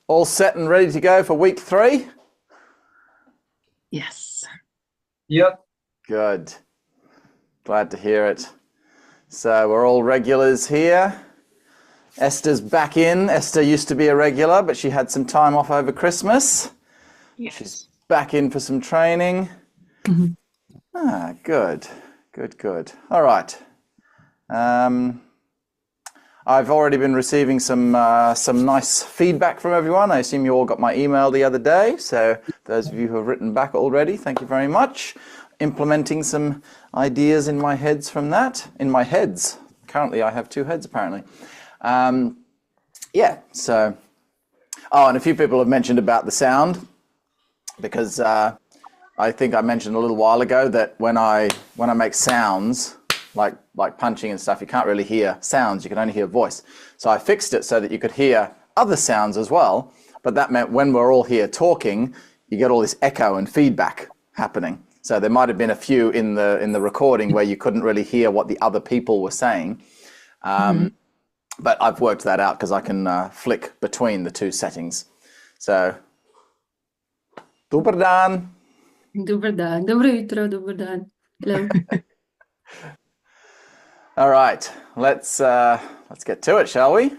All set and ready to go for week 3? Yes. Yep. Good. Glad to hear it. So we're all regulars here. Esther's back in. Esther used to be a regular, but she had some time off over Christmas. Yes. She's back in for some training. Mm-hmm. Good. Good. All right. I've already been receiving some nice feedback from everyone. I assume you all got my email the other day. So those of you who have written back already, thank you very much. Implementing some ideas in my heads from that. In my heads. Currently I have 2 heads apparently. Yeah, so... Oh, and a few people have mentioned about the sound. Because I think I mentioned a little while ago that when I make sounds... like punching and stuff, you can't really hear sounds, you can only hear voice. So I fixed it so that you could hear other sounds as well, but that meant when we're all here talking, you get all this echo and feedback happening. So there might have been a few in the recording where you couldn't really hear what the other people were saying. But I've worked that out because I can flick between the 2 settings. So, dober dan. Dober dan. Dobro jutro, dober dan. Hello. All right, let's get to it, shall we?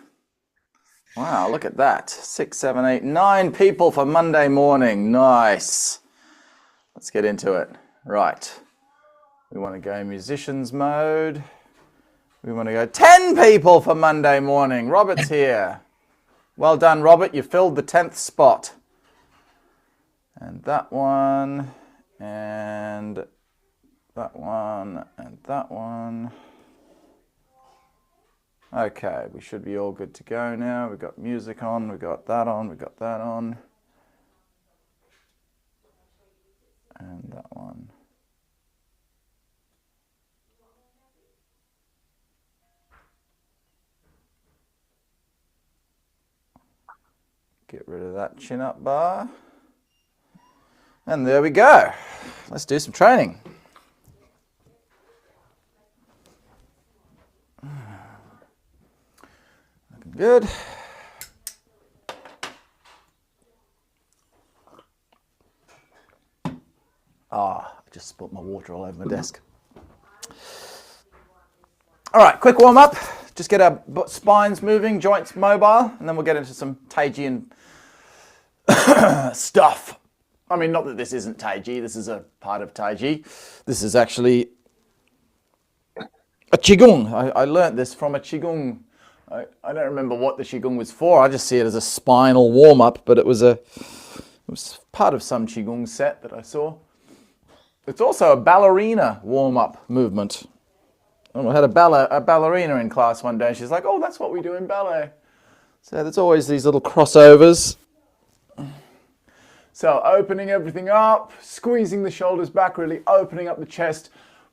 Wow, look at that. 6, 7, 8, 9 people for Monday morning. Nice. Let's get into it. Right. We want to go musicians mode. We want to go 10 people for Monday morning. Robert's here. Well done, Robert. You filled the 10th spot. And that one, and that one, and that one. Okay, we should be all good to go now. We've got music on, we've got that on, we've got that on. And that one. Get rid of that chin-up bar. And there we go. Let's do some training. Good. I just spilled my water all over my desk. All right, quick warm up. Just get our spines moving, joints mobile, and then we'll get into some Taiji and stuff. I mean, not that this isn't Taiji, this is a part of Taiji. This is actually a Qigong. I learnt this from a Qigong. I don't remember what the Qigong was for. I just see it as a spinal warm-up, but it was part of some Qigong set that I saw. It's also a ballerina warm-up movement. I had a ballerina in class one day. She's like, oh, that's what we do in ballet. So there's always these little crossovers. So opening everything up, squeezing the shoulders back, really opening up the chest,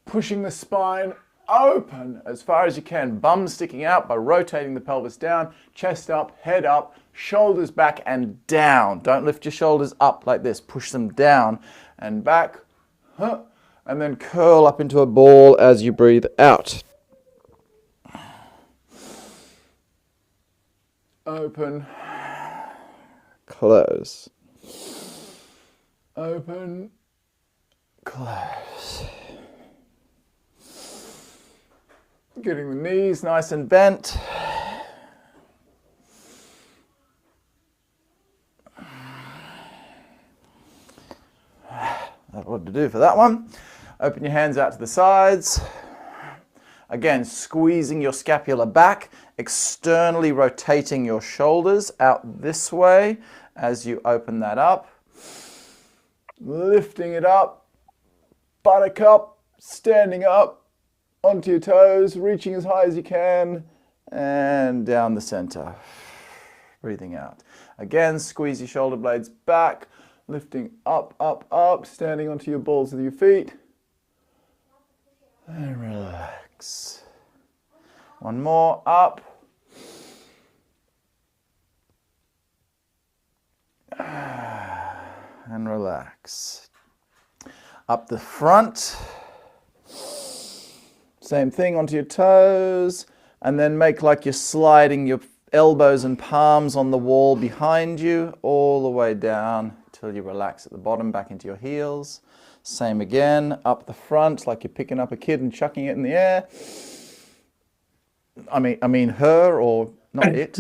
pushing the spine open as far as you can, bum sticking out by rotating the pelvis down, chest up, head up, shoulders back and down. Don't lift your shoulders up like this, push them down and back, and then curl up into a ball as you breathe out. Open, close, open, close. Getting the knees nice and bent. That's what to do for that one. Open your hands out to the sides. Again, squeezing your scapula back, externally rotating your shoulders out this way as you open that up. Lifting it up, buttercup, standing up. Onto your toes, reaching as high as you can, and down the center. Breathing out. Again, squeeze your shoulder blades back, lifting up, standing onto your balls with your feet. And relax. One more, up. And relax. Up the front. Same thing onto your toes, And then make like you're sliding your elbows and palms on the wall behind you all the way down till you relax at the bottom, back into your heels. Same again, up the front like you're picking up a kid and chucking it in the air. I mean her, or not it.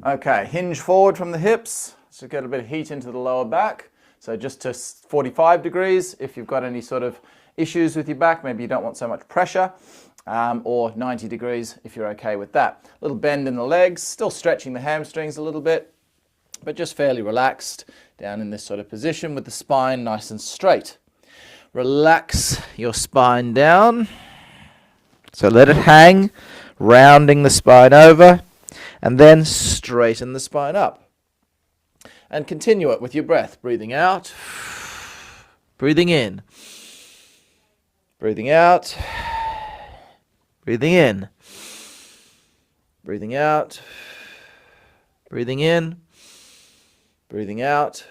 Okay, hinge forward from the hips. So get a bit of heat into the lower back. So just to 45 degrees if you've got any sort of issues with your back. Maybe you don't want so much pressure. Or 90 degrees if you're okay with that. A little bend in the legs, still stretching the hamstrings a little bit, but just fairly relaxed down in this sort of position with the spine nice and straight. Relax your spine down. So let it hang, rounding the spine over, and then straighten the spine up. And continue it with your breath. Breathing out, breathing in, breathing out, breathing in, breathing out, breathing in, breathing out.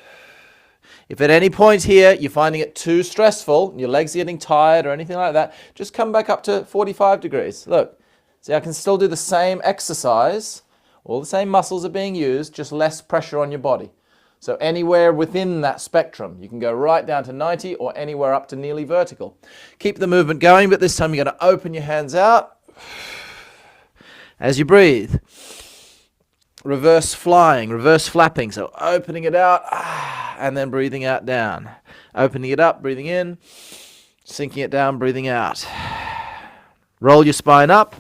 If at any point here you're finding it too stressful, your legs are getting tired or anything like that, just come back up to 45 degrees. Look, see, I can still do the same exercise. All the same muscles are being used, just less pressure on your body. So anywhere within that spectrum, you can go right down to 90 or anywhere up to nearly vertical. Keep the movement going, but this time you're going to open your hands out as you breathe. Reverse flying, reverse flapping. So opening it out and then breathing out down. Opening it up, breathing in, sinking it down, breathing out. Roll your spine up.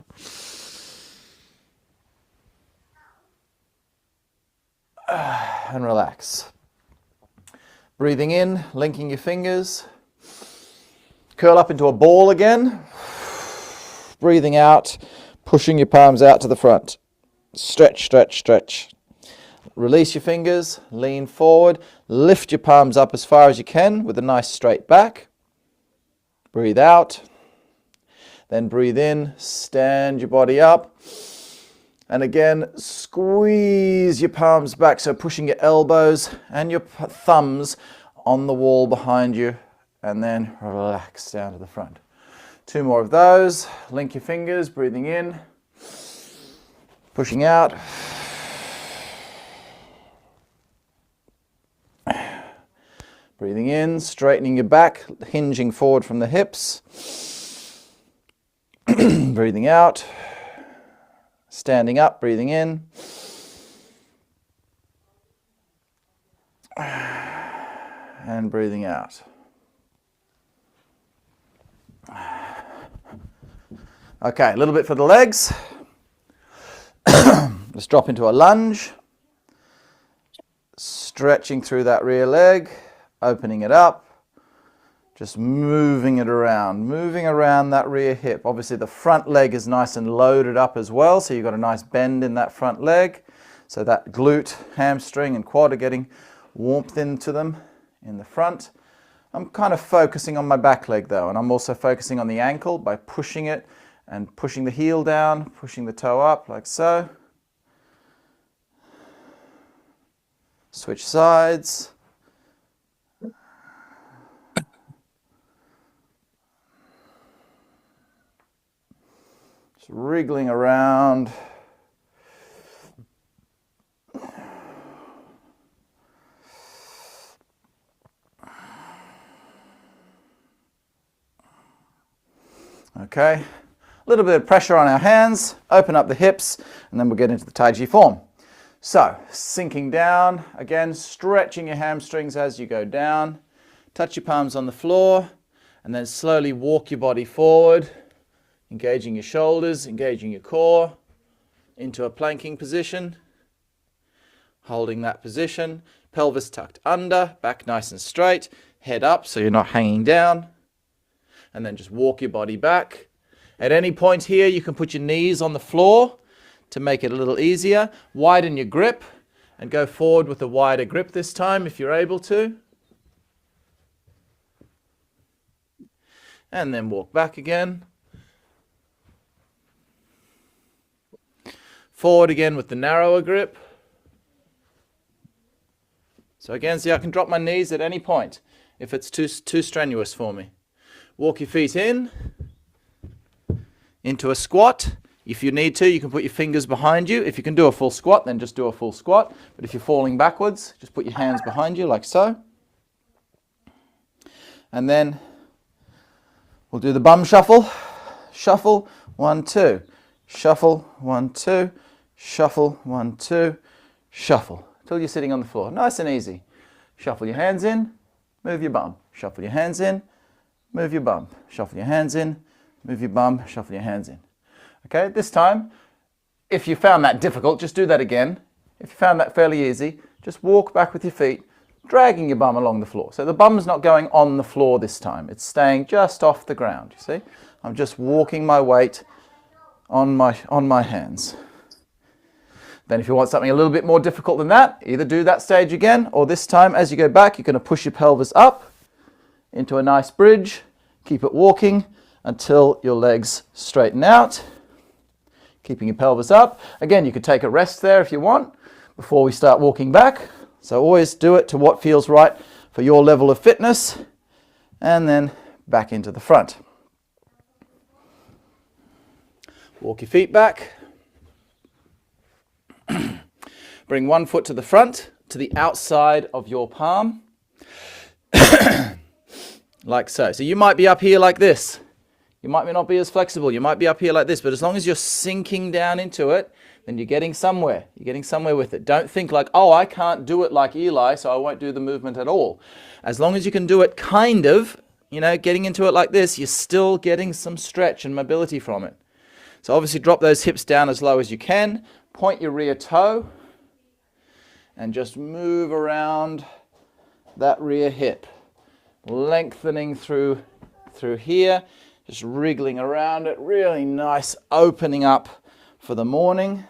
And relax. Breathing in, linking your fingers. Curl up into a ball again. Breathing out, pushing your palms out to the front. Stretch, stretch, stretch. Release your fingers, lean forward. Lift your palms up as far as you can with a nice straight back. Breathe out. Then breathe in, stand your body up. And again, squeeze your palms back, so pushing your elbows and your thumbs on the wall behind you, and then relax down to the front. 2 more of those. Link your fingers, breathing in, pushing out. Breathing in, straightening your back, hinging forward from the hips. Breathing out. Standing up, breathing in. And breathing out. Okay, a little bit for the legs. Let's drop into a lunge. Stretching through that rear leg, opening it up. Just moving it around, moving around that rear hip. Obviously the front leg is nice and loaded up as well, so you've got a nice bend in that front leg. So that glute, hamstring and quad are getting warmth into them in the front. I'm kind of focusing on my back leg though, and I'm also focusing on the ankle by pushing it and pushing the heel down, pushing the toe up like so. Switch sides. Wriggling around. Okay, a little bit of pressure on our hands, open up the hips, and then we'll get into the Taiji form. So, sinking down, again, stretching your hamstrings as you go down. Touch your palms on the floor, and then slowly walk your body forward. Engaging your shoulders, engaging your core into a planking position. Holding that position, pelvis tucked under, back nice and straight, head up so you're not hanging down. And then just walk your body back. At any point here, you can put your knees on the floor to make it a little easier. Widen your grip and go forward with a wider grip this time if you're able to. And then walk back again. Forward again with the narrower grip. So again, see, I can drop my knees at any point if it's too strenuous for me. Walk your feet in, into a squat. If you need to, you can put your fingers behind you. If you can do a full squat, then just do a full squat. But if you're falling backwards, just put your hands behind you like so. And then we'll do the bum shuffle. Shuffle, 1, 2. Shuffle, 1, 2. Shuffle, 1, 2. Shuffle, till you're sitting on the floor. Nice and easy. Shuffle your hands in, move your bum. Shuffle your hands in, move your bum. Shuffle your hands in, move your bum. Shuffle your hands in. Okay, this time, if you found that difficult, just do that again. If you found that fairly easy, just walk back with your feet, dragging your bum along the floor. So the bum's not going on the floor this time. It's staying just off the ground, you see? I'm just walking my weight on my hands. Then if you want something a little bit more difficult than that, either do that stage again, or this time, as you go back, you're going to push your pelvis up into a nice bridge. Keep it walking until your legs straighten out. Keeping your pelvis up. Again, you could take a rest there if you want before we start walking back. So always do it to what feels right for your level of fitness, and then back into the front. Walk your feet back. Bring one foot to the front, to the outside of your palm. Like so. So you might be up here like this. You might not be as flexible. You might be up here like this. But as long as you're sinking down into it, then you're getting somewhere. You're getting somewhere with it. Don't think like, oh, I can't do it like Eli, so I won't do the movement at all. As long as you can do it kind of, getting into it like this, you're still getting some stretch and mobility from it. So obviously drop those hips down as low as you can. Point your rear toe and just move around that rear hip. Lengthening through here. Just wriggling around it, really nice opening up for the morning.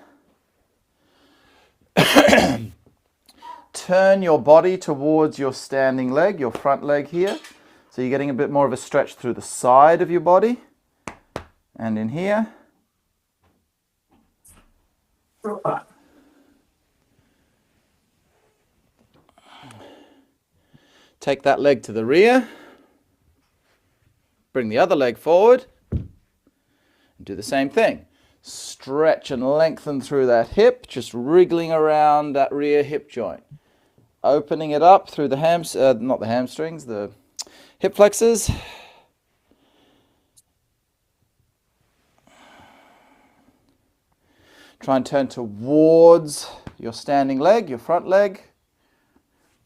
Turn your body towards your standing leg, your front leg here. So you're getting a bit more of a stretch through the side of your body and in here. Take that leg to the rear. Bring the other leg forward and do the same thing. Stretch and lengthen through that hip, just wriggling around that rear hip joint. Opening it up through the not the hamstrings, the hip flexors. Try and turn towards your standing leg, your front leg.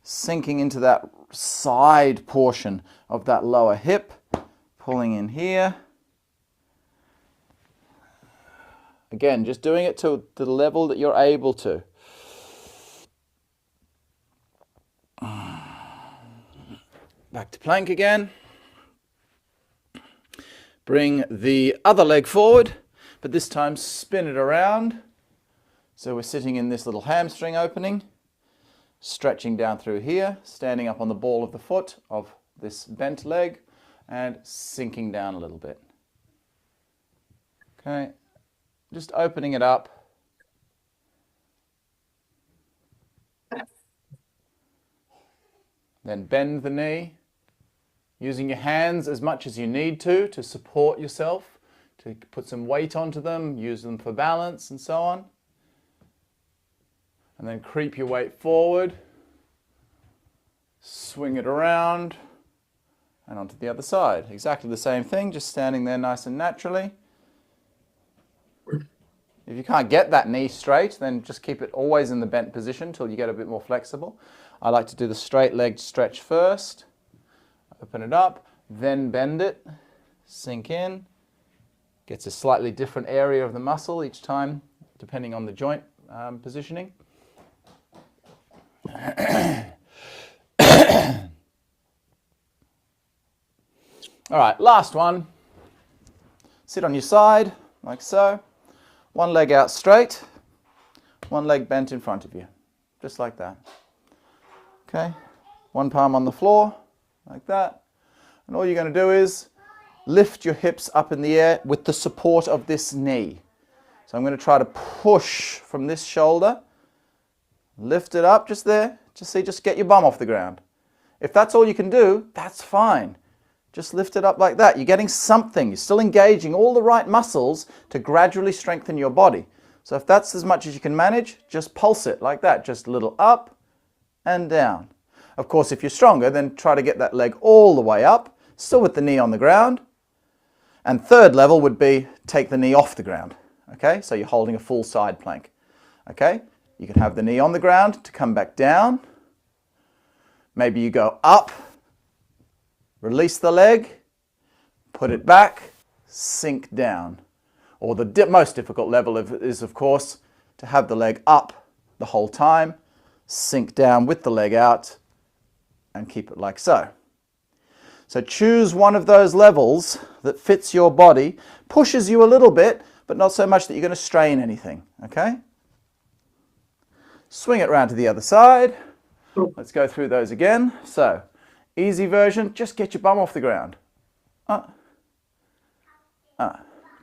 Sinking into that side portion of that lower hip. Pulling in here. Again, just doing it to the level that you're able to. Back to plank again. Bring the other leg forward, but this time spin it around. So we're sitting in this little hamstring opening, stretching down through here, standing up on the ball of the foot of this bent leg, and sinking down a little bit. Okay, just opening it up. Then bend the knee, using your hands as much as you need to support yourself, to put some weight onto them, use them for balance and so on. And then creep your weight forward, swing it around, and onto the other side. Exactly the same thing, just standing there nice and naturally. If you can't get that knee straight, then just keep it always in the bent position till you get a bit more flexible. I like to do the straight leg stretch first. Open it up, then bend it, sink in. Gets a slightly different area of the muscle each time, depending on the joint positioning. All right, last one. Sit on your side, like so. One leg out straight, one leg bent in front of you, just like that. Okay, one palm on the floor, like that. And all you're going to do is lift your hips up in the air with the support of this knee. So So I'm going to try to push from this shoulder, lift it up just there, just get your bum off the ground. If that's all you can do, that's fine. Just lift it up like that. You're getting something. You're still engaging all the right muscles to gradually strengthen your body. So if that's as much as you can manage, just pulse it like that. Just a little up and down. Of course, if you're stronger, then try to get that leg all the way up, still with the knee on the ground. And third level would be take the knee off the ground. Okay, so you're holding a full side plank. Okay, you can have the knee on the ground to come back down. Maybe you go up, release the leg, put it back, sink down. Or the most difficult level is, of course, to have the leg up the whole time, sink down with the leg out, and keep it like so. So choose one of those levels that fits your body, pushes you a little bit, but not so much that you're going to strain anything, okay? Swing it round to the other side. Let's go through those again. So, easy version, just get your bum off the ground.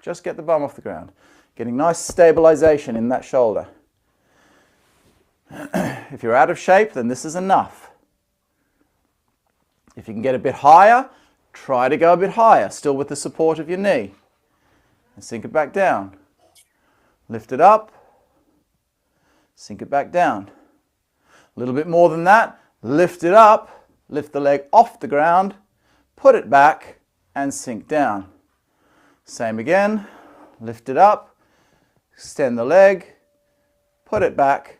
Just get the bum off the ground. Getting nice stabilization in that shoulder. If you're out of shape, then this is enough. If you can get a bit higher, try to go a bit higher, still with the support of your knee. And sink it back down. Lift it up. Sink it back down. A little bit more than that. Lift it up. Lift the leg off the ground. Put it back and sink down. Same again. Lift it up. Extend the leg. Put it back.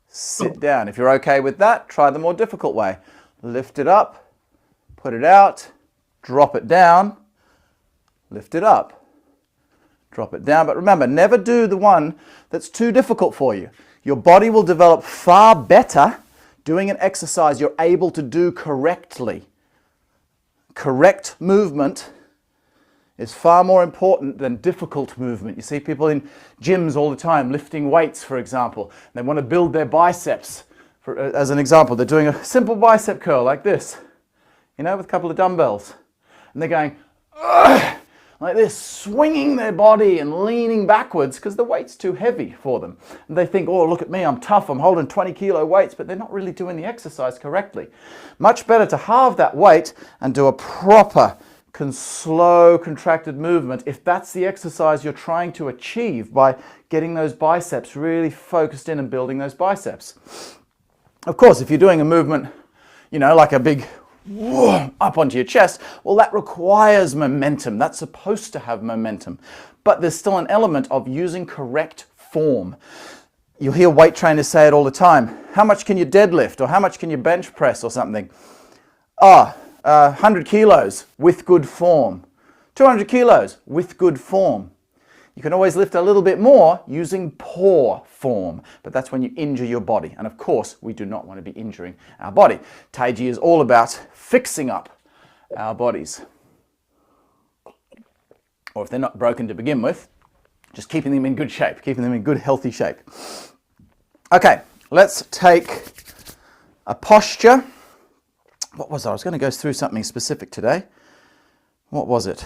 Sit down. If you're okay with that, try the more difficult way. Lift it up. Put it out. Drop it down. Lift it up. Drop it down. But remember, never do the one that's too difficult for you. Your body will develop far better doing an exercise you're able to do correctly. Correct movement is far more important than difficult movement. You see people in gyms all the time lifting weights, for example. They want to build their biceps. As an example, they're doing a simple bicep curl like this, you know, with a couple of dumbbells. And they're going, ugh, like this, swinging their body and leaning backwards because the weight's too heavy for them. And they think, oh, look at me, I'm tough, I'm holding 20 kilo weights, but they're not really doing the exercise correctly. Much better to halve that weight and do a proper, slow, contracted movement if that's the exercise you're trying to achieve by getting those biceps really focused in and building those biceps. Of course, if you're doing a movement, you know, like a big up onto your chest, well, that requires momentum. That's supposed to have momentum. But there's still an element of using correct form. You'll hear weight trainers say it all the time. How much can you deadlift? Or how much can you bench press or something? 100 kilos with good form. 200 kilos with good form. You can always lift a little bit more using poor form, but that's when you injure your body. And of course, we do not want to be injuring our body. Taiji is all about fixing up our bodies. Or if they're not broken to begin with, just keeping them in good shape, keeping them in good, healthy shape. Okay, let's take a posture. What was it? I was going to go through something specific today. What was it?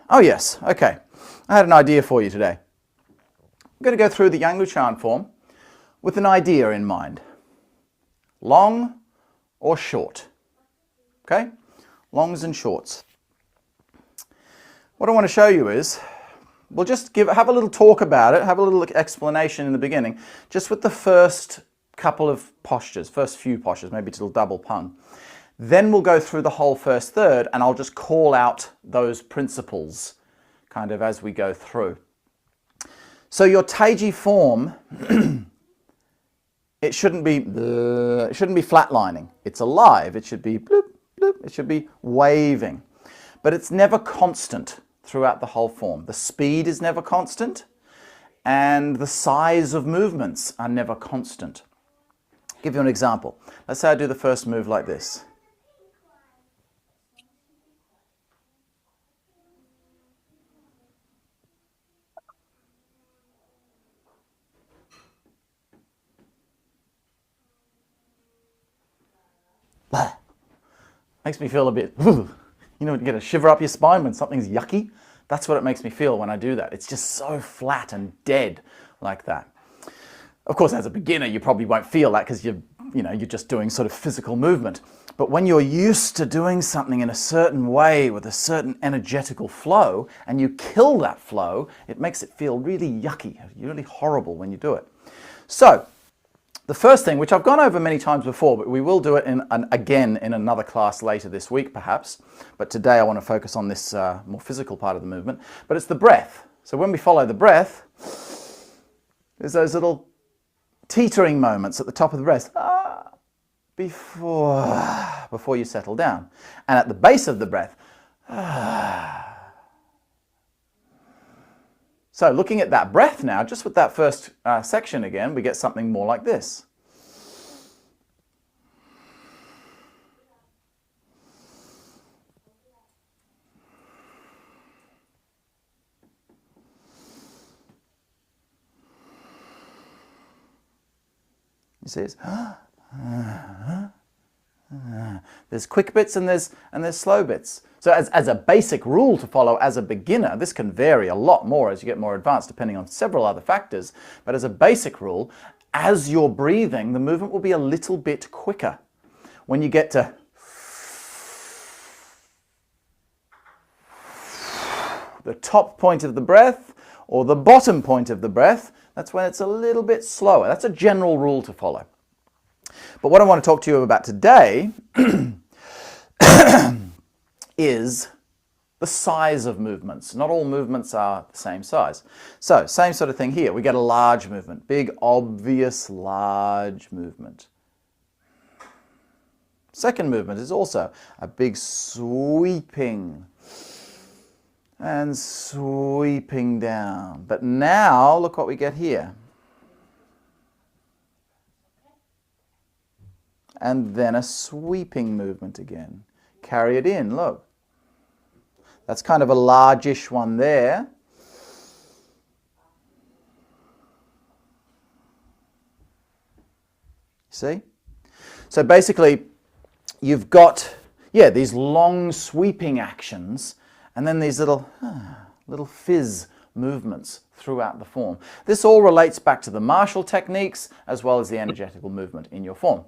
Oh yes, okay. I had an idea for you today. I'm going to go through the Yang Luchan form with an idea in mind. Long or short. Okay? Longs and shorts. What I want to show you is, we'll just have a little talk about it, have a little explanation in the beginning, just with the first couple of postures, first few postures, maybe till double pung. Then we'll go through the whole first third and I'll just call out those principles kind of as we go through. So your Taiji form, it shouldn't be flatlining. It's alive. It should be bloop, bloop. It should be waving. But it's never constant throughout the whole form. The speed is never constant and the size of movements are never constant. I'll give you an example. Let's say I do the first move like this. Makes me feel a bit, you know, get a shiver up your spine when something's yucky. That's what it makes me feel when I do that. It's just so flat and dead like that. Of course, as a beginner, you probably won't feel that because you're just doing sort of physical movement. But when you're used to doing something in a certain way with a certain energetical flow, and you kill that flow, it makes it feel really yucky, really horrible when you do it. So, the first thing, which I've gone over many times before, but we will do it again in another class later this week perhaps, but today I want to focus on this more physical part of the movement, but it's the breath. So when we follow the breath, there's those little teetering moments at the top of the breath before you settle down. And at the base of the breath, So looking at that breath now, just with that first section again, we get something more like this. You see, it's there's quick bits and there's slow bits. So as a basic rule to follow as a beginner, this can vary a lot more as you get more advanced depending on several other factors, but as a basic rule, as you're breathing, the movement will be a little bit quicker. When you get to the top point of the breath or the bottom point of the breath, that's when it's a little bit slower. That's a general rule to follow. But what I want to talk to you about today is the size of movements. Not all movements are the same size. So, same sort of thing here. We get a large movement, big, obvious, large movement. Second movement is also a big sweeping and sweeping down. But now, look what we get here. And then a sweeping movement again. Carry it in, look. That's kind of a largish one there. See? So basically, you've got, these long sweeping actions, and then these little fizz movements throughout the form. This all relates back to the martial techniques as well as the energetical movement in your form.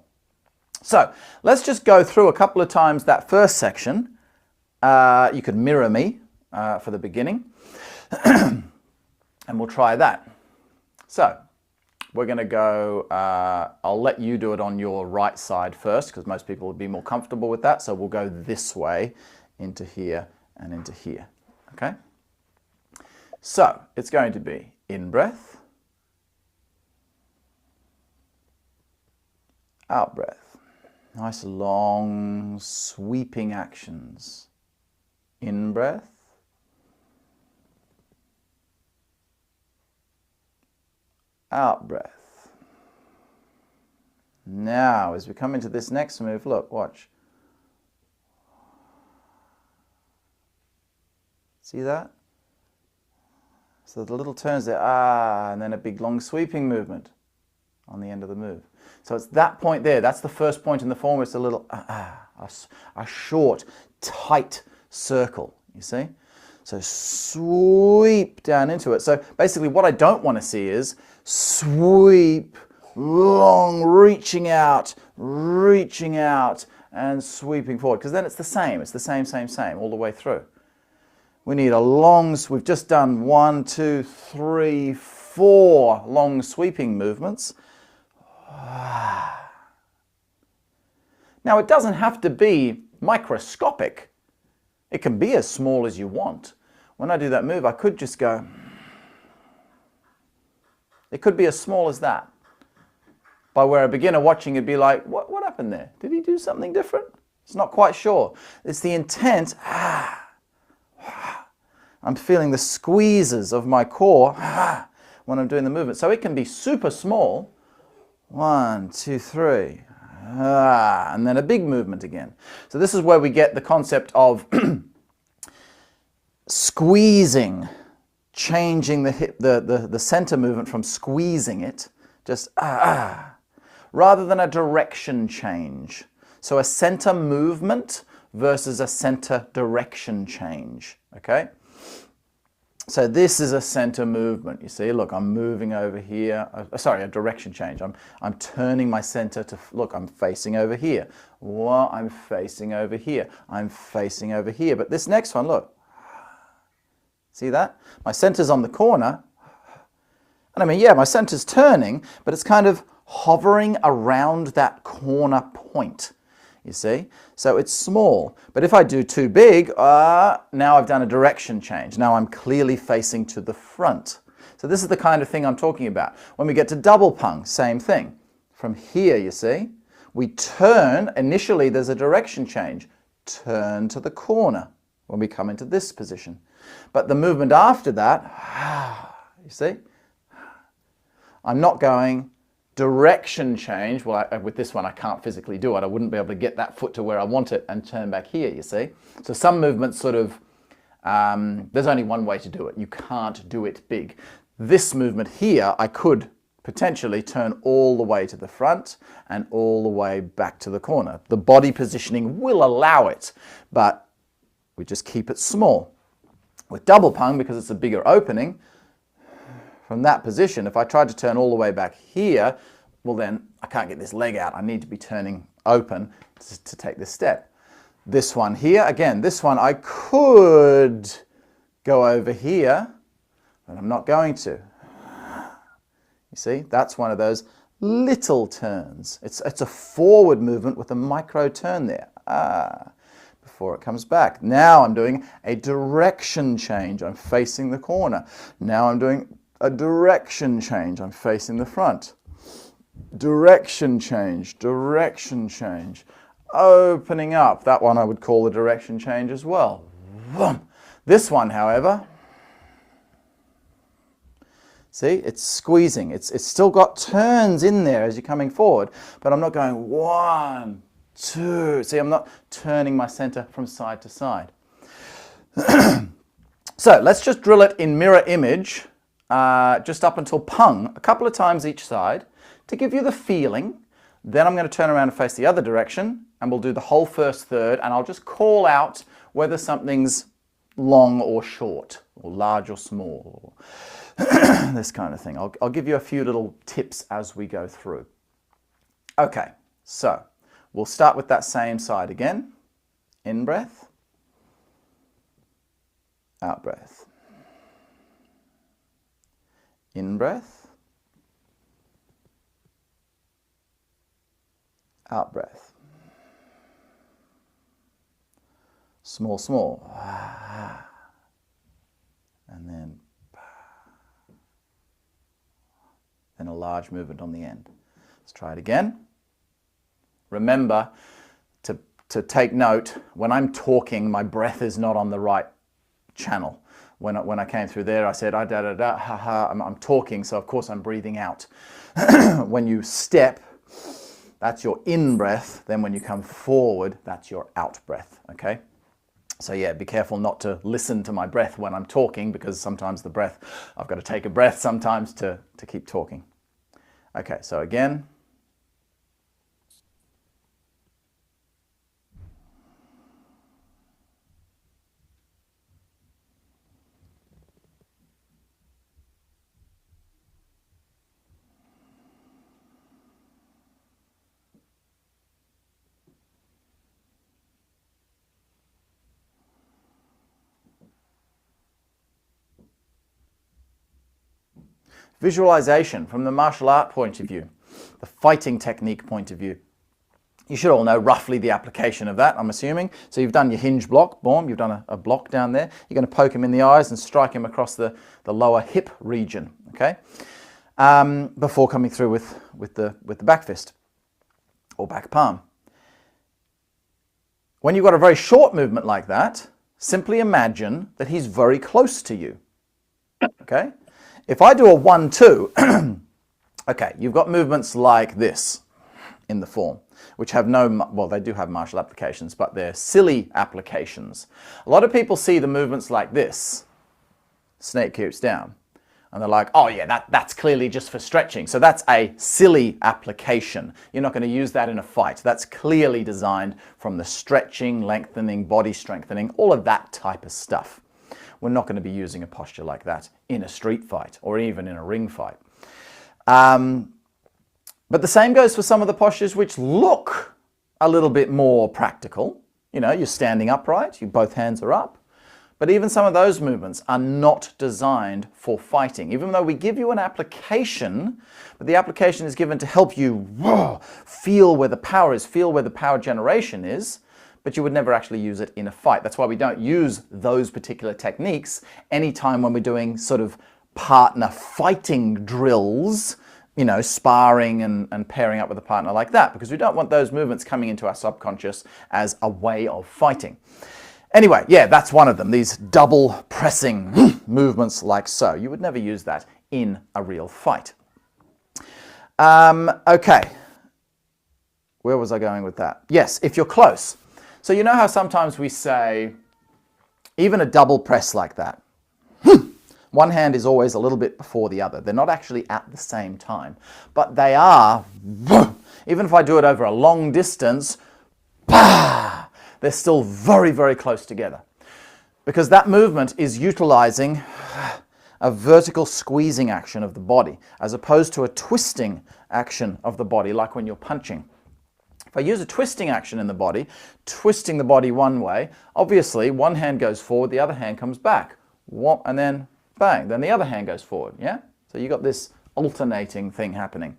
So let's just go through a couple of times that first section. You could mirror me for the beginning, and we'll try that. So we're going to go, I'll let you do it on your right side first because most people would be more comfortable with that. So we'll go this way into here and into here. Okay? So it's going to be in breath, out breath. Nice long sweeping actions. In breath. Out breath. Now, as we come into this next move, look, watch. See that? So the little turns there, and then a big long sweeping movement on the end of the move. So it's that point there, that's the first point in the form, it's a little, a short, tight circle, you see? So sweep down into it. So basically what I don't want to see is sweep, long, reaching out, and sweeping forward, because then it's the same, all the way through. We need a long, we've just done 1, 2, 3, 4 long sweeping movements. Now, it doesn't have to be microscopic. It can be as small as you want. When I do that move, I could just go. It could be as small as that. By where a beginner watching would be like, what happened there? Did he do something different? It's not quite sure. It's the intent. I'm feeling the squeezes of my core when I'm doing the movement. So it can be super small. 1, 2, 3. And then a big movement again. So this is where we get the concept of squeezing, changing the center movement from squeezing it, just rather than a direction change. So a center movement versus a center direction change, okay? So this is a center movement. You see, look, I'm moving over here. Sorry, a direction change. I'm turning my center to, look, I'm facing over here. Well, I'm facing over here. I'm facing over here. But this next one, look, see that? My center's on the corner. And I mean, yeah, my center's turning, but it's kind of hovering around that corner point. You see? So it's small. But if I do too big, now I've done a direction change. Now I'm clearly facing to the front. So this is the kind of thing I'm talking about. When we get to double pung, same thing. From here, you see, we turn. Initially, there's a direction change. Turn to the corner when we come into this position. But the movement after that, you see, I'm not going direction change. Well, with this one, I can't physically do it. I wouldn't be able to get that foot to where I want it and turn back here, you see. So some movements sort of, there's only one way to do it. You can't do it big. This movement here, I could potentially turn all the way to the front and all the way back to the corner. The body positioning will allow it, but we just keep it small. With double pung, because it's a bigger opening, from that position, if I tried to turn all the way back here, well then I can't get this leg out. I need to be turning open to take this step. This one here, again, this one I could go over here, but I'm not going to. You see, that's one of those little turns. It's a forward movement with a micro turn there. Before it comes back. Now I'm doing a direction change. I'm facing the corner. Now I'm doing a direction change. I'm facing the front. Direction change, direction change. Opening up. That one I would call a direction change as well. This one, however, see, it's squeezing. It's still got turns in there as you're coming forward, but I'm not going 1, 2. See, I'm not turning my center from side to side. So let's just drill it in mirror image. Just up until pung, a couple of times each side to give you the feeling. Then I'm going to turn around and face the other direction and we'll do the whole first third and I'll just call out whether something's long or short or large or small or this kind of thing. I'll give you a few little tips as we go through. Okay, so we'll start with that same side again. In breath, out breath. In breath, out breath. Small, small. And then a large movement on the end. Let's try it again. Remember to take note, when I'm talking, my breath is not on the right channel. When I came through there, I said, da da da, ha ha, I'm talking, so of course I'm breathing out. When you step, that's your in breath. Then when you come forward, that's your out breath, okay? So yeah, be careful not to listen to my breath when I'm talking, because sometimes the breath, I've got to take a breath sometimes to keep talking. Okay, so again. Visualization from the martial art point of view, the fighting technique point of view. You should all know roughly the application of that, I'm assuming. So you've done your hinge block, boom, you've done a block down there. You're going to poke him in the eyes and strike him across the lower hip region, okay? Before coming through with the back fist or back palm. When you've got a very short movement like that, simply imagine that he's very close to you, okay? If I do a 1-2, okay, you've got movements like this in the form, which have well, they do have martial applications, but they're silly applications. A lot of people see the movements like this, snake keeps down, and they're like, oh yeah, that's clearly just for stretching. So that's a silly application. You're not going to use that in a fight. That's clearly designed from the stretching, lengthening, body strengthening, all of that type of stuff. we're not going to be using a posture like that in a street fight or even in a ring fight. But the same goes for some of the postures which look a little bit more practical. You know, you're standing upright, both hands are up. But even some of those movements are not designed for fighting. Even though we give you an application, but the application is given to help you feel where the power is, feel where the power generation is, but you would never actually use it in a fight. That's why we don't use those particular techniques anytime when we're doing sort of partner fighting drills, you know, sparring and pairing up with a partner like that, because we don't want those movements coming into our subconscious as a way of fighting. Anyway, yeah, that's one of them, these double pressing movements like so. You would never use that in a real fight. Okay, where was I going with that? Yes, if you're close. So you know how sometimes we say, even a double press like that, one hand is always a little bit before the other. They're not actually at the same time, but they are, even if I do it over a long distance, they're still very, very close together. Because that movement is utilizing a vertical squeezing action of the body, as opposed to a twisting action of the body, like when you're punching. If I use a twisting action in the body, twisting the body one way, obviously one hand goes forward, the other hand comes back. And then bang, then the other hand goes forward, yeah? So you got this alternating thing happening.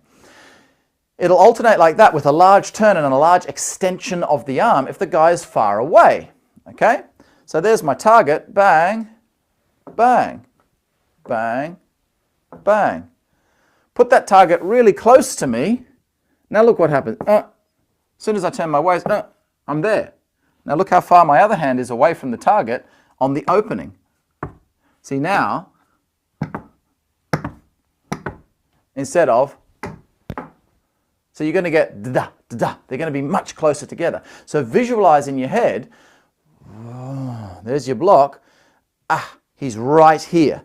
It'll alternate like that with a large turn and a large extension of the arm if the guy is far away, okay? So there's my target, bang, bang, bang, bang. Put that target really close to me. Now look what happens. As soon as I turn my waist, I'm there. Now look how far my other hand is away from the target on the opening. See now, instead of, so you're going to get da-da, da-da. They're going to be much closer together. So visualize in your head, there's your block. He's right here,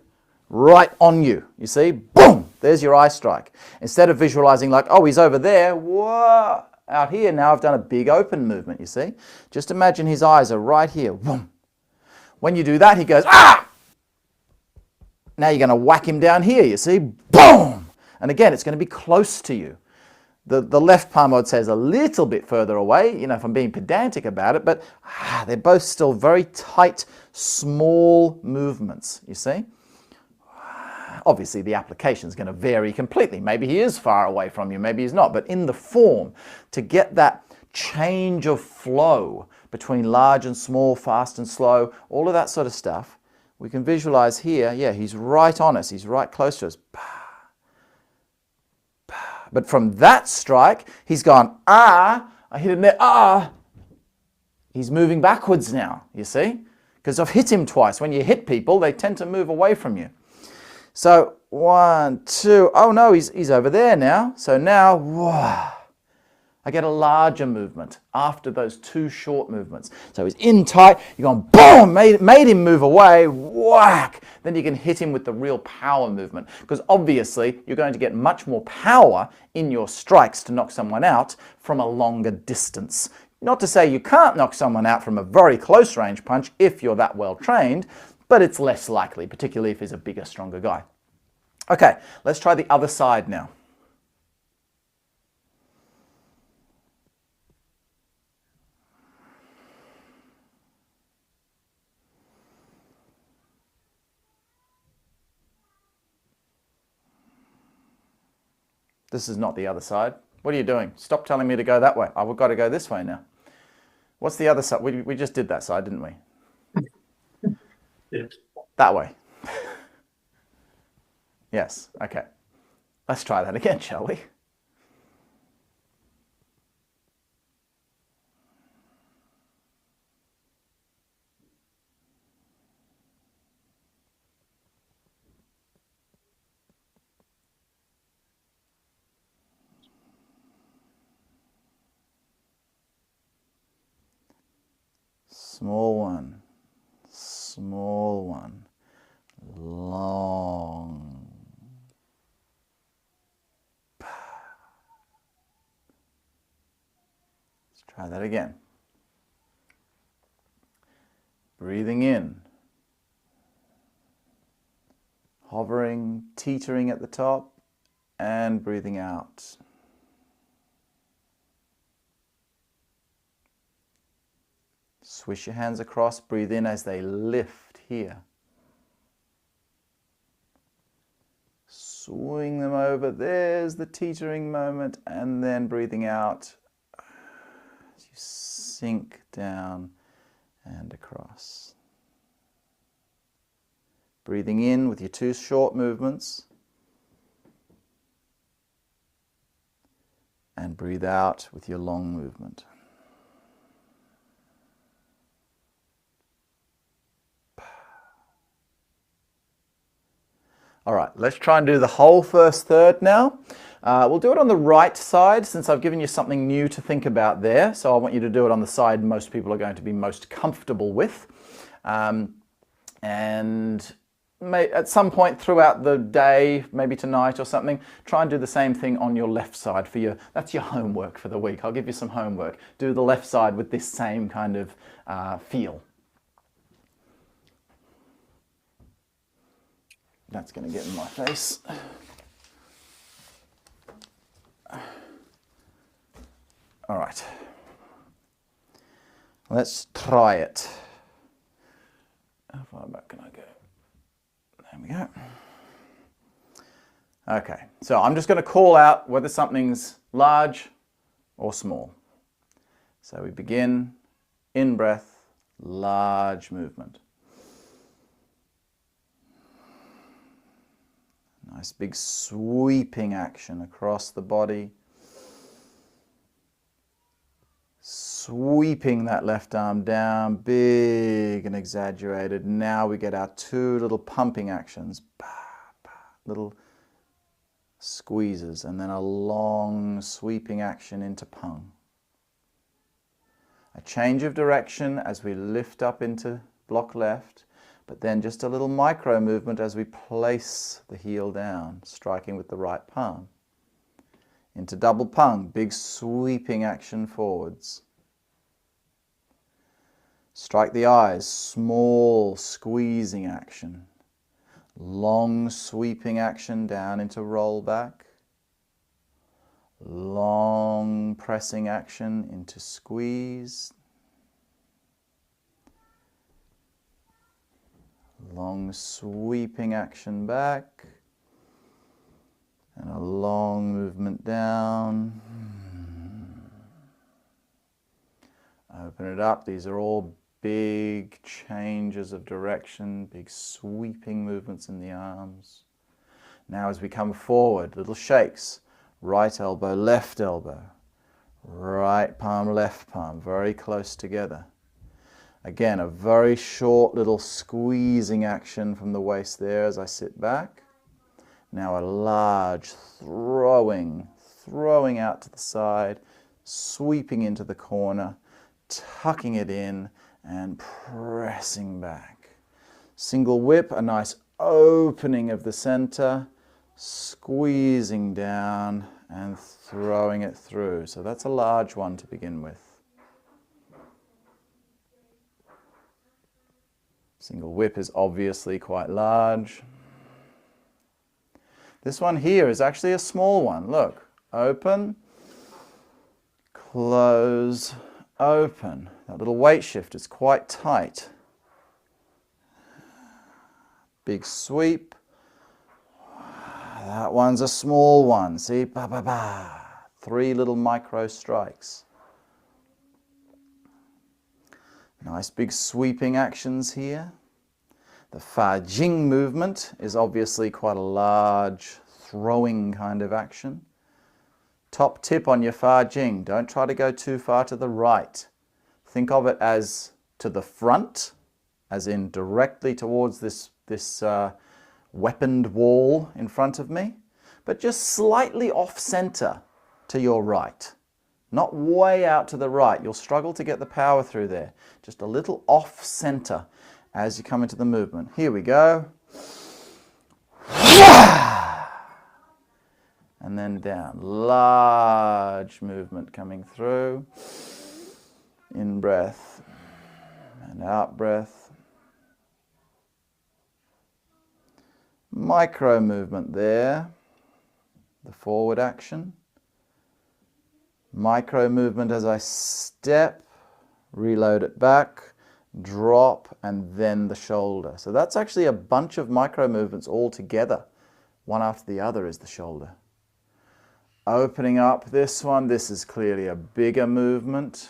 right on you. You see, boom, there's your eye strike. Instead of visualizing like, oh, he's over there, whoa, out here, now I've done a big open movement, you see. Just imagine his eyes are right here, boom. When you do that, he goes, ah! Now you're going to whack him down here, you see, boom. And again, it's going to be close to you. The left palm, I would say, is a little bit further away, you know, if I'm being pedantic about it, but they're both still very tight, small movements, you see. Obviously, the application is going to vary completely. Maybe he is far away from you, maybe he's not, but in the form, to get that change of flow between large and small, fast and slow, all of that sort of stuff, we can visualize here, yeah, he's right on us, he's right close to us. But from that strike, he's gone, I hit him there, He's moving backwards now, you see? Because I've hit him twice. When you hit people, they tend to move away from you. So, 1, 2, oh no, he's over there now. So now, whoa, I get a larger movement after those two short movements. So he's in tight, you're going, boom, made him move away, whack. Then you can hit him with the real power movement. Because obviously, you're going to get much more power in your strikes to knock someone out from a longer distance. Not to say you can't knock someone out from a very close range punch if you're that well trained, but it's less likely, particularly if he's a bigger, stronger guy. Okay, let's try the other side now. This is not the other side. What are you doing? Stop telling me to go that way. I've got to go this way now. What's the other side? We just did that side, didn't we? Yes. That way. Yes, okay. Let's try that again, shall we? Small one, long. Let's try that again. Breathing in. hovering, teetering at the top, and breathing out. Swish your hands across, breathe in as they lift here. Swing them over, there's the teetering moment, and then breathing out as you sink down and across. Breathing in with your 2 short movements, and breathe out with your long movement. All right, let's try and do the whole first third now. We'll do it on the right side since I've given you something new to think about there. So I want you to do it on the side most people are going to be most comfortable with. And at some point throughout the day, maybe tonight or something, try and do the same thing on your left side for that's your homework for the week. I'll give you some homework. Do the left side with this same kind of feel. That's going to get in my face. All right. Let's try it. How far back can I go? There we go. Okay, so I'm just going to call out whether something's large or small. So we begin, in breath, large movement. Nice big sweeping action across the body. Sweeping that left arm down, big and exaggerated. Now we get our 2 little pumping actions. Little squeezes, and then a long sweeping action into pung. A change of direction as we lift up into block left, but then just a little micro movement as we place the heel down, striking with the right palm. Into double pung, big sweeping action forwards. Strike the eyes, small squeezing action. Long sweeping action down into roll back. Long pressing action into squeeze. Long sweeping action back, and a long movement down. Open it up. These are all big changes of direction, big sweeping movements in the arms. Now as we come forward, little shakes. Right elbow, left elbow. Right palm, left palm, very close together. Again, a very short little squeezing action from the waist there as I sit back. Now a large throwing out to the side, sweeping into the corner, tucking it in and pressing back. Single whip, a nice opening of the center, squeezing down and throwing it through. So that's a large one to begin with. Single whip is obviously quite large. This one here is actually a small one. Look, open, close, open. That little weight shift is quite tight. Big sweep. That one's a small one. See, ba ba ba. 3 little micro strikes. Nice big sweeping actions here. The Fa Jing movement is obviously quite a large throwing kind of action. Top tip on your Fa Jing, don't try to go too far to the right. Think of it as to the front, as in directly towards this weaponed wall in front of me, but just slightly off center to your right. Not way out to the right. You'll struggle to get the power through there. Just a little off center as you come into the movement. Here we go. And then down. Large movement coming through. In breath and out breath. Micro movement there, the forward action. Micro movement as I step, reload it back, drop, and then the shoulder. So that's actually a bunch of micro movements all together. One after the other is the shoulder. Opening up this one, this is clearly a bigger movement.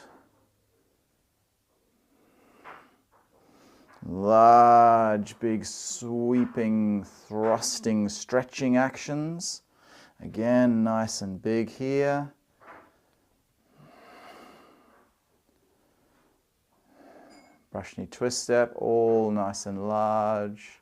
Large, big, sweeping, thrusting, stretching actions. Again, nice and big here. Brush knee twist step, all nice and large.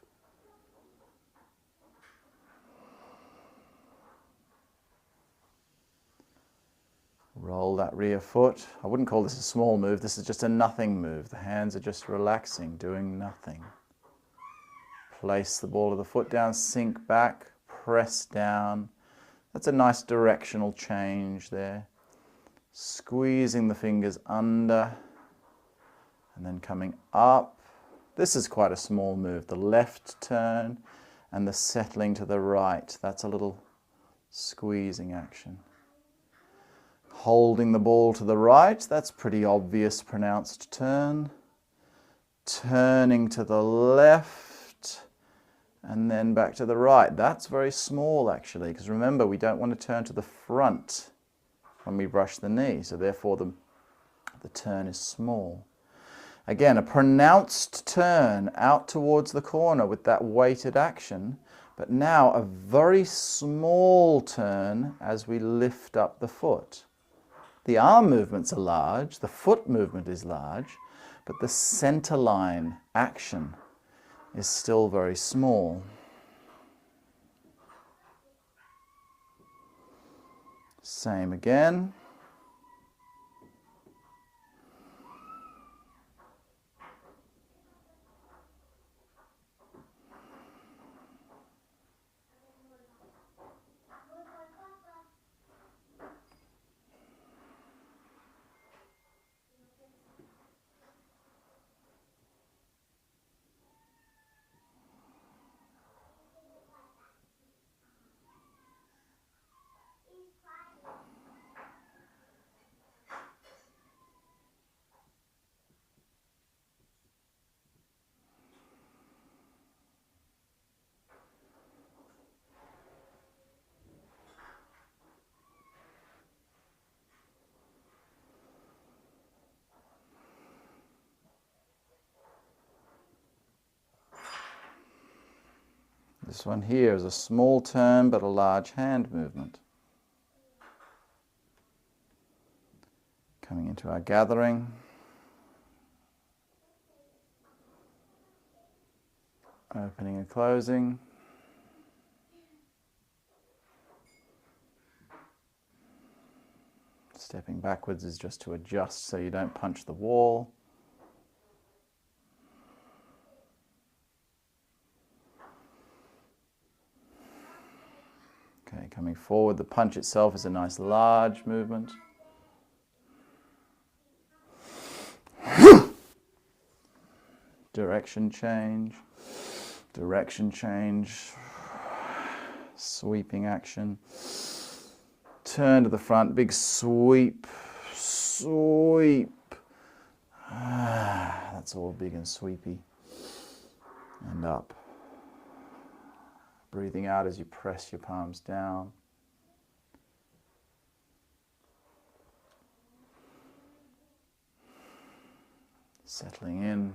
Roll that rear foot. I wouldn't call this a small move, this is just a nothing move. The hands are just relaxing, doing nothing. Place the ball of the foot down, sink back, press down. That's a nice directional change there. Squeezing the fingers under and then coming up. This is quite a small move. The left turn and the settling to the right. That's a little squeezing action. Holding the ball to the right. That's pretty obvious, pronounced turn. Turning to the left and then back to the right. That's very small actually, because remember we don't want to turn to the front when we brush the knee, so therefore the turn is small. Again, a pronounced turn out towards the corner with that weighted action, but now a very small turn as we lift up the foot. The arm movements are large, the foot movement is large, but the center line action is still very small. Same again. This one here is a small turn but a large hand movement. Coming into our gathering. Opening and closing. Stepping backwards is just to adjust so you don't punch the wall. Okay, coming forward, the punch itself is a nice large movement. Direction change, sweeping action. Turn to the front, big sweep, sweep. That's all big and sweepy. And up. Breathing out as you press your palms down. Settling in.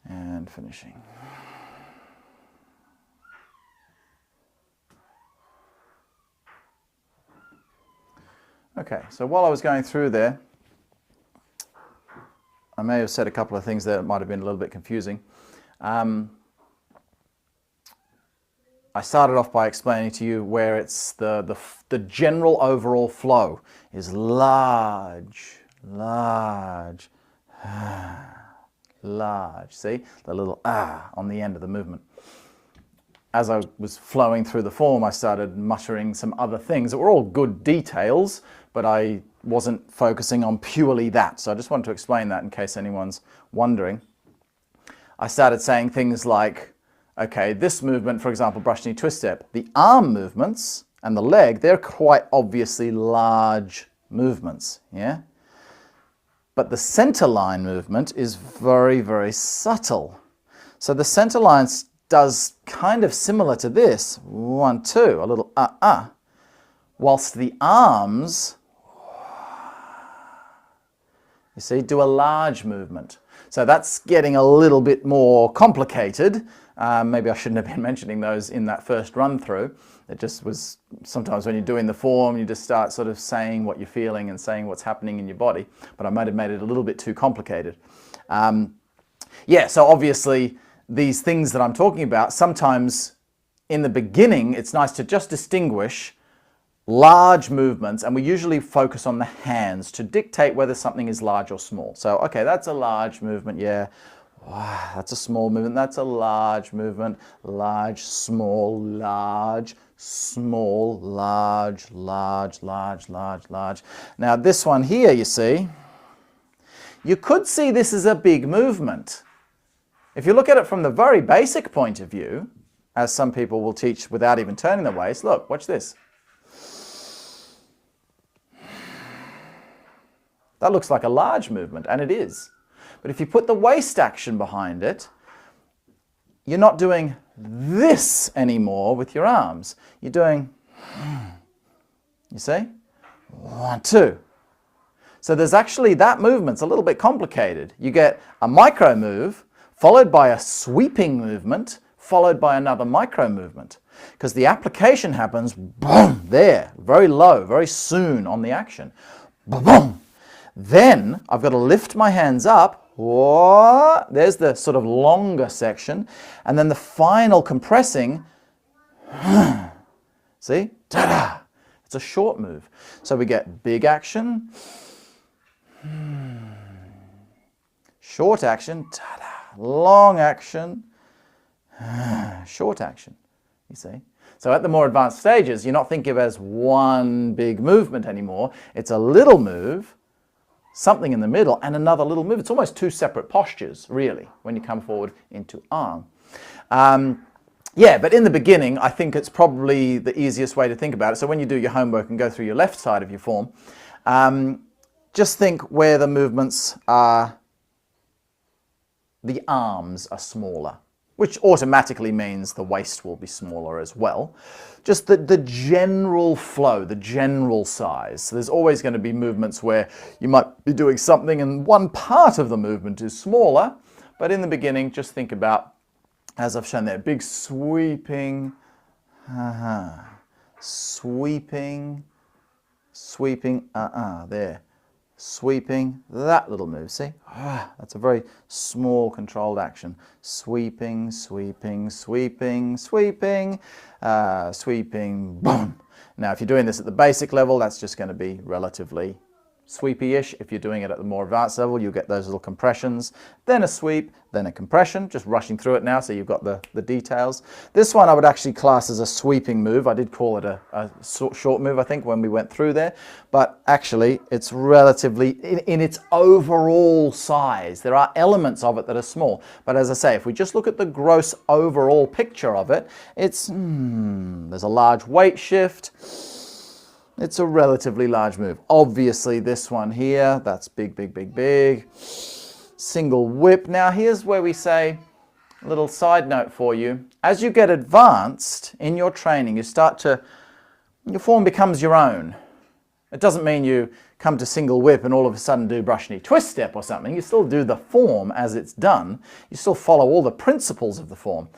And finishing. Okay, so while I was going through there, I may have said a couple of things that might have been a little bit confusing. I started off by explaining to you where it's the general overall flow is large, large, large. See the little on the end of the movement. As I was flowing through the form, I started muttering some other things that were all good details, but I wasn't focusing on purely that. So I just wanted to explain that in case anyone's wondering. I started saying things like, okay, this movement, for example, brush knee twist step, the arm movements and the leg, they're quite obviously large movements, yeah? But the center line movement is very, very subtle. So the center line does kind of similar to this, 1, 2, a little whilst the arms, you see, do a large movement. So that's getting a little bit more complicated. Maybe I shouldn't have been mentioning those in that first run through. It just was, sometimes when you're doing the form, you just start sort of saying what you're feeling and saying what's happening in your body. But I might have made it a little bit too complicated. Yeah, so obviously these things that I'm talking about, sometimes in the beginning, it's nice to just distinguish large movements, and we usually focus on the hands to dictate whether something is large or small. So, okay, that's a large movement, yeah. Wow, that's a small movement, that's a large movement. Large, small, large, small, large, large, large, large, large. Now this one here, you see, you could see this as a big movement. If you look at it from the very basic point of view, as some people will teach without even turning the waist, look, watch this. That looks like a large movement, and it is. But if you put the waist action behind it, you're not doing this anymore with your arms. You're doing, you see? 1, 2. So there's actually, that movement's a little bit complicated. You get a micro move, followed by a sweeping movement, followed by another micro movement. Because the application happens, boom, there, very low, very soon on the action. Boom, boom. Then I've got to lift my hands up. Whoa, there's the sort of longer section. And then the final compressing. See? Ta-da! It's a short move. So we get big action. Short action. Ta-da! Long action. Short action. You see? So at the more advanced stages, you're not thinking of it as one big movement anymore. It's a little move, something in the middle, and another little move. It's almost two separate postures, really, when you come forward into arm. Yeah, but in the beginning, I think it's probably the easiest way to think about it. So when you do your homework and go through your left side of your form, just think where the movements are, the arms are smaller, which automatically means the waist will be smaller as well. Just the general flow, the general size. So there's always going to be movements where you might be doing something and one part of the movement is smaller, but in the beginning, just think about, as I've shown there, big sweeping, sweeping, sweeping, there. Sweeping, that little move, see? That's a very small controlled action. Sweeping, sweeping, sweeping, sweeping, sweeping, boom. Now, if you're doing this at the basic level, that's just going to be relatively sweepy-ish. If you're doing it at the more advanced level, you'll get those little compressions, then a sweep, then a compression, just rushing through it now so you've got the details. This one I would actually class as a sweeping move. I did call it a short move, I think, when we went through there, but actually it's relatively, in its overall size, there are elements of it that are small, but as I say, if we just look at the gross overall picture of it, it's, there's a large weight shift. It's a relatively large move. Obviously this one here, that's big, big, big, big. Single whip. Now here's where we say, a little side note for you. As you get advanced in your training, you start to, your form becomes your own. It doesn't mean you come to single whip and all of a sudden do brush knee twist step or something. You still do the form as it's done. You still follow all the principles of the form.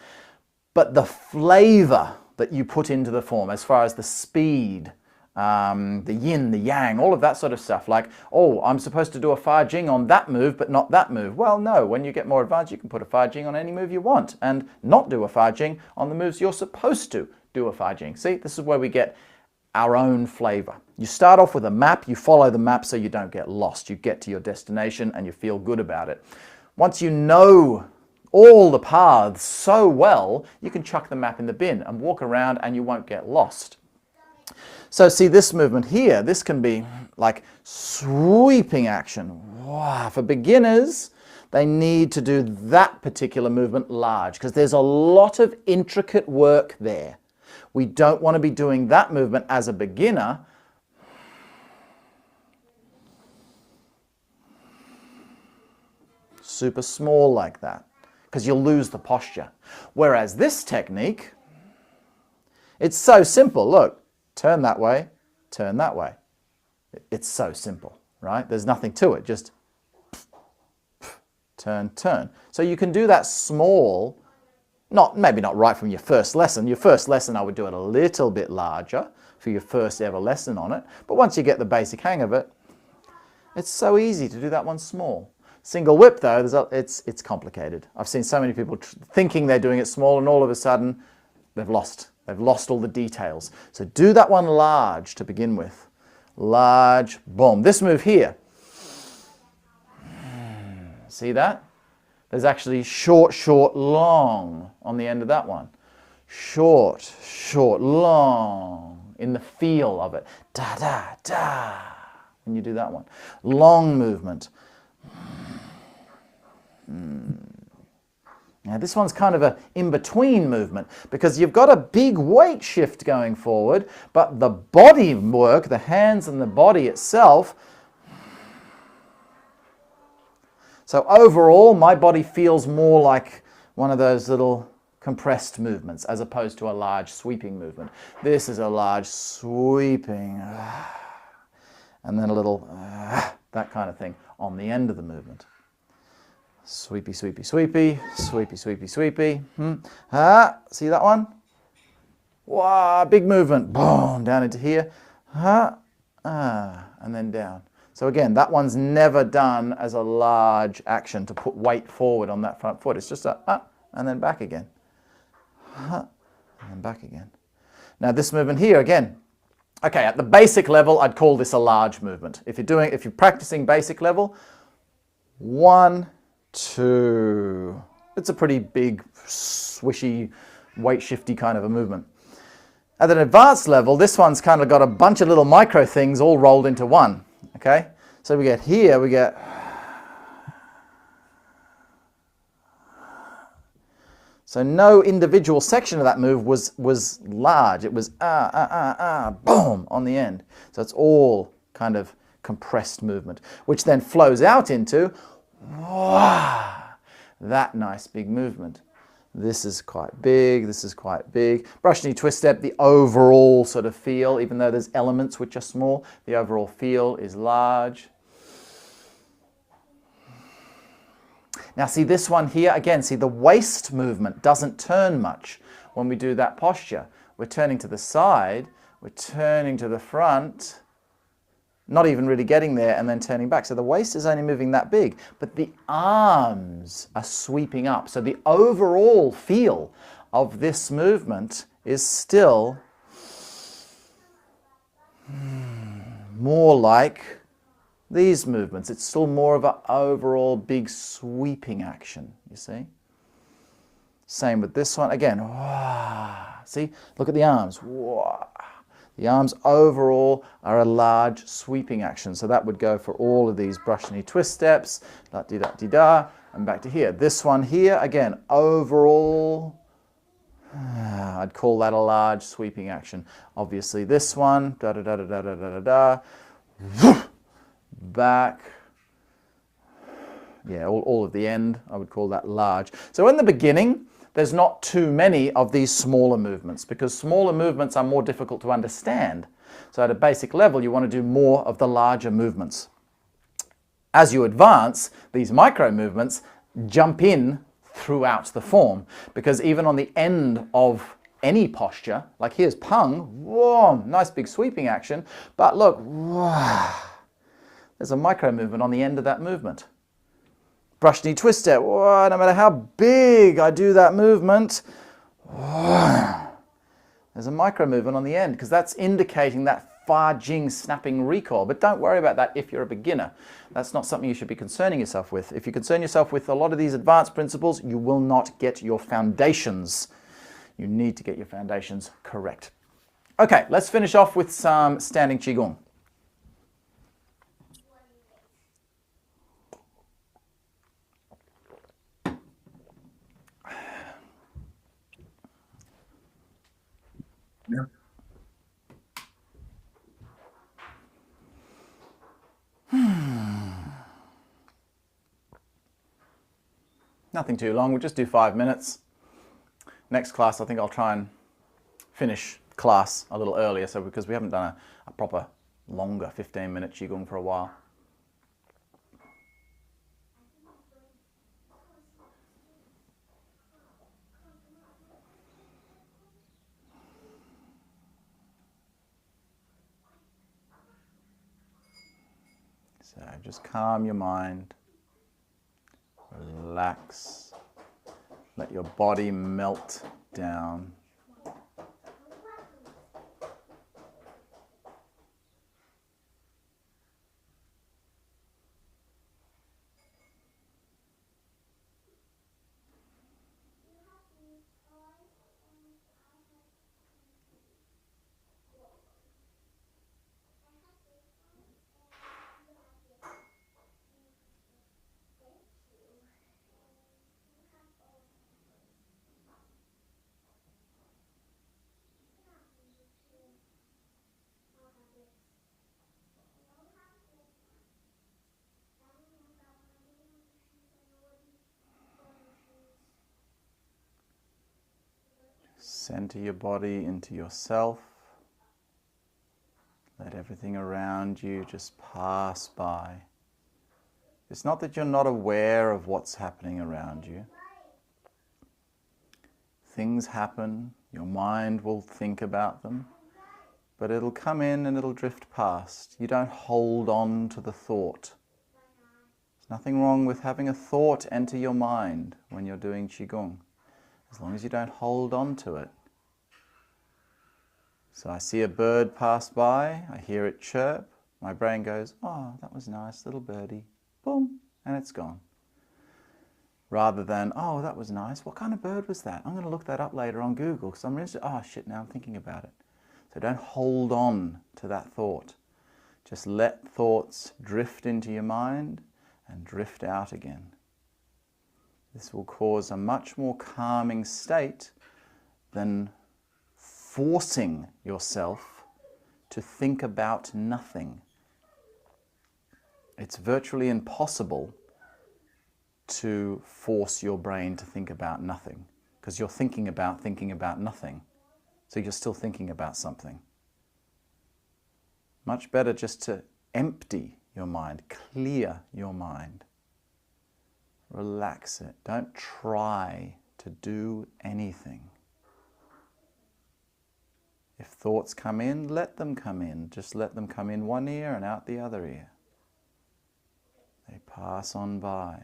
But the flavor that you put into the form, as far as the speed, the yin, the yang, all of that sort of stuff, like, oh, I'm supposed to do a Fa Jing on that move, but not that move. Well, no, when you get more advanced, you can put a Fa Jing on any move you want and not do a Fa Jing on the moves you're supposed to do a Fa Jing. See, this is where we get our own flavor. You start off with a map, you follow the map so you don't get lost. You get to your destination and you feel good about it. Once you know all the paths so well, you can chuck the map in the bin and walk around and you won't get lost. So see this movement here, this can be like sweeping action. Wow. For beginners, they need to do that particular movement large because there's a lot of intricate work there. We don't want to be doing that movement as a beginner. Super small like that, because you'll lose the posture. Whereas this technique, it's so simple. Look, turn that way, turn that way. It's so simple, right? There's nothing to it, just turn, turn. So you can do that small, maybe not right from your first lesson. Your first lesson, I would do it a little bit larger for your first ever lesson on it. But once you get the basic hang of it, it's so easy to do that one small. Single whip though, it's complicated. I've seen so many people thinking they're doing it small and all of a sudden they've lost all the details. So do that one large to begin with. Large, boom. This move here. See that? There's actually short, short, long on the end of that one. Short, short, long in the feel of it. Da, da, da. When you do that one. Long movement. Now this one's kind of an in-between movement because you've got a big weight shift going forward, but the body work, the hands and the body itself. So overall, my body feels more like one of those little compressed movements as opposed to a large sweeping movement. This is a large sweeping, and then a little, that kind of thing on the end of the movement. Sweepy, sweepy, sweepy, sweepy, sweepy, sweepy. See that one? Wow, big movement. Boom, down into here. And then down. So again, that one's never done as a large action to put weight forward on that front foot. It's just a and then back again. And then back again. Now this movement here again. Okay, at the basic level, I'd call this a large movement. If you're practicing basic level, 1, 2. It's a pretty big, swishy, weight shifty kind of a movement. At an advanced level, this one's kind of got a bunch of little micro things all rolled into one. Okay, so we get here, we get so no individual section of that move was large. It was boom on the end. So it's all kind of compressed movement, which then flows out into that nice big movement. This is quite big, this is quite big. Brush knee twist step, the overall sort of feel, even though there's elements which are small, the overall feel is large. Now see this one here, again, see the waist movement doesn't turn much when we do that posture. We're turning to the side, we're turning to the front, not even really getting there and then turning back. So the waist is only moving that big, but the arms are sweeping up. So the overall feel of this movement is still more like these movements. It's still more of an overall big sweeping action, you see? Same with this one. Again, see, look at the arms. The arms overall are a large sweeping action. So that would go for all of these brush knee twist steps, da-di-da-di-da, and back to here. This one here, again, overall, I'd call that a large sweeping action. Obviously this one, da-da-da-da-da-da-da-da, back, yeah, all of the end, I would call that large. So in the beginning, there's not too many of these smaller movements because smaller movements are more difficult to understand. So at a basic level, you want to do more of the larger movements. As you advance, these micro movements jump in throughout the form because even on the end of any posture, like here's Pung, whoa, nice big sweeping action, but look, there's a micro movement on the end of that movement. Brush knee twist step, no matter how big I do that movement, there's a micro movement on the end because that's indicating that Fa Jing snapping recoil. But don't worry about that if you're a beginner. That's not something you should be concerning yourself with. If you concern yourself with a lot of these advanced principles, you will not get your foundations. You need to get your foundations correct. Okay, let's finish off with some standing Qigong. Yeah. Nothing too long, we'll just do 5 minutes. Next class, I think I'll try and finish class a little earlier, so because we haven't done a proper longer 15-minute Qigong for a while. So just calm your mind, relax, let your body melt down. Center your body into yourself. Let everything around you just pass by. It's not that you're not aware of what's happening around you. Things happen, your mind will think about them, but it'll come in and it'll drift past. You don't hold on to the thought. There's nothing wrong with having a thought enter your mind when you're doing Qigong, as long as you don't hold on to it. So I see a bird pass by, I hear it chirp, my brain goes, oh, that was nice, little birdie, boom, and it's gone. Rather than, oh, that was nice, what kind of bird was that? I'm going to look that up later on Google, because I'm interested, oh shit, now I'm thinking about it. So don't hold on to that thought. Just let thoughts drift into your mind and drift out again. This will cause a much more calming state than forcing yourself to think about nothing. It's virtually impossible to force your brain to think about nothing, because you're thinking about nothing. So you're still thinking about something. Much better just to empty your mind, clear your mind. Relax it. Don't try to do anything. If thoughts come in, let them come in. Just let them come in one ear and out the other ear. They pass on by.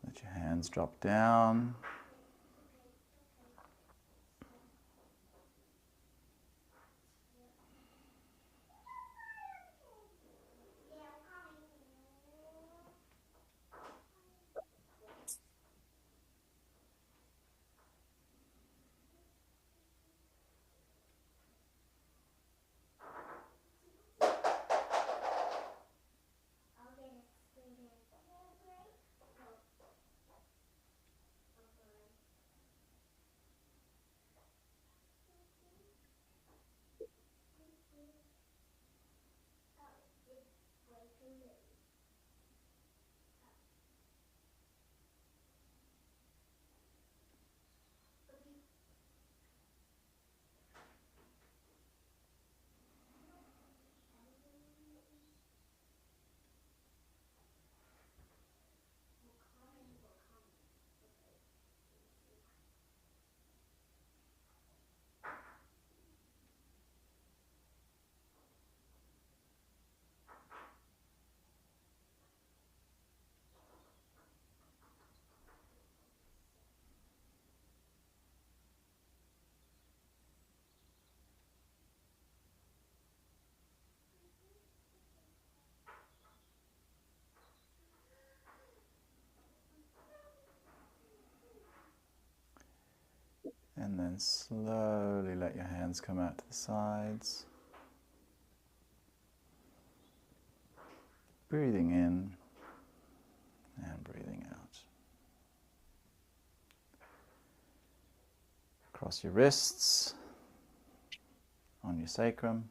Let your hands drop down. then slowly let your hands come out to the sides. Breathing in and breathing out. Cross your wrists on your sacrum.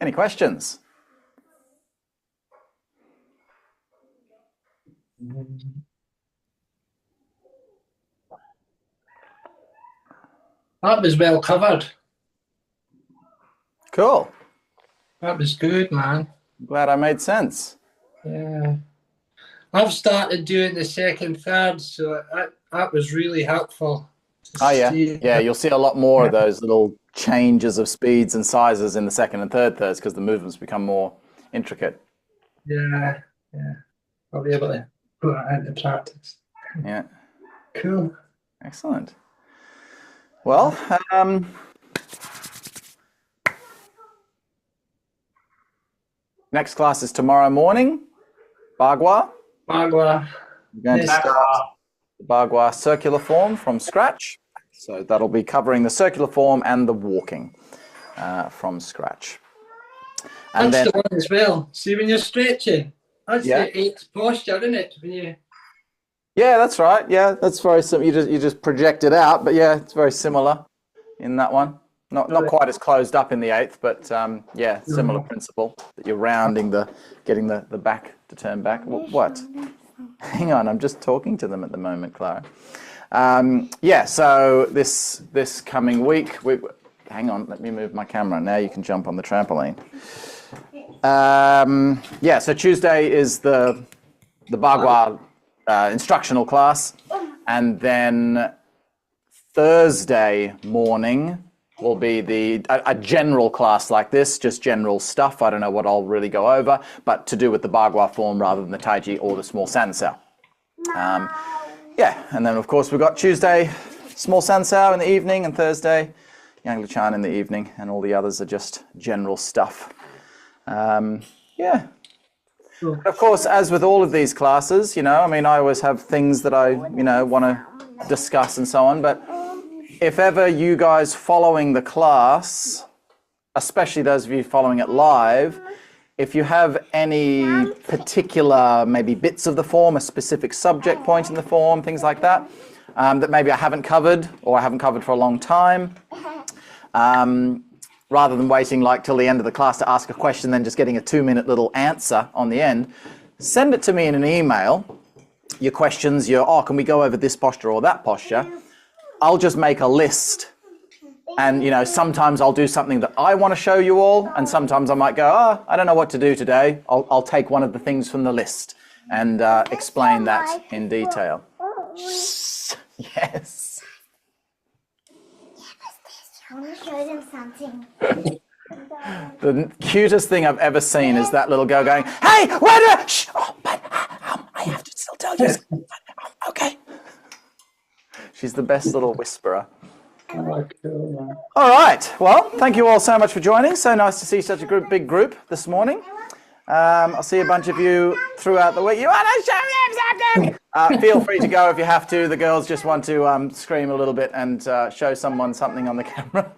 Any questions? That was well covered. Cool. That was good, man. Glad I made sense. Yeah. I've started doing the second, third, so that was really helpful. Oh yeah, yeah. You'll see a lot more of those little changes of speeds and sizes in the second and third thirds because the movements become more intricate. Yeah. I'll be able to put that into practice. Yeah. Cool. Excellent. Well, next class is tomorrow morning, Bagua. Bagua. We're going to start the Bagua circular form from scratch. So that'll be covering the circular form and the walking from scratch. And That's then, the one as well. See, when you're stretching, that's Yeah. the eighth posture, isn't it? When you... yeah, that's right. Yeah, that's very similar. You just project it out, but yeah, it's very similar in that one. Not quite as closed up in the eighth, but yeah, similar principle that you're rounding getting the back to turn back. What? Hang on, I'm just talking to them at the moment, Clara. Yeah, so this coming week, hang on, let me move my camera. Now you can jump on the trampoline. Yeah, so Tuesday is the Bagua instructional class, and then Thursday morning will be a general class like this, just general stuff. I don't know what I'll really go over, but to do with the Bagua form rather than the Taiji or the small sansao. Yeah, and then of course we've got Tuesday small sansao in the evening and Thursday Yang Luchan in the evening, and all the others are just general stuff. Yeah. Cool. Of course, as with all of these classes, I mean, I always have things that I, want to discuss and so on, but if ever you guys following the class, especially those of you following it live, if you have any particular maybe bits of the form, a specific subject point in the form, things like that, that maybe I haven't covered or I haven't covered for a long time, rather than waiting till the end of the class to ask a question, then just getting a 2-minute little answer on the end, send it to me in an email, your questions, can we go over this posture or that posture? I'll just make a list, and sometimes I'll do something that I want to show you all, and sometimes I might go, I don't know what to do today. I'll take one of the things from the list and explain that in detail. Yes. I want to show them something. The cutest thing I've ever seen is that little girl going, "Hey, where do? Shh! Oh, but I have to still tell you. Okay." She's the best little whisperer. Oh, cool, man. All right. Well, thank you all so much for joining. So nice to see such a big group this morning. I'll see a bunch of you throughout the week. You want to show them something? Feel free to go if you have to. The girls just want to scream a little bit and show someone something on the camera.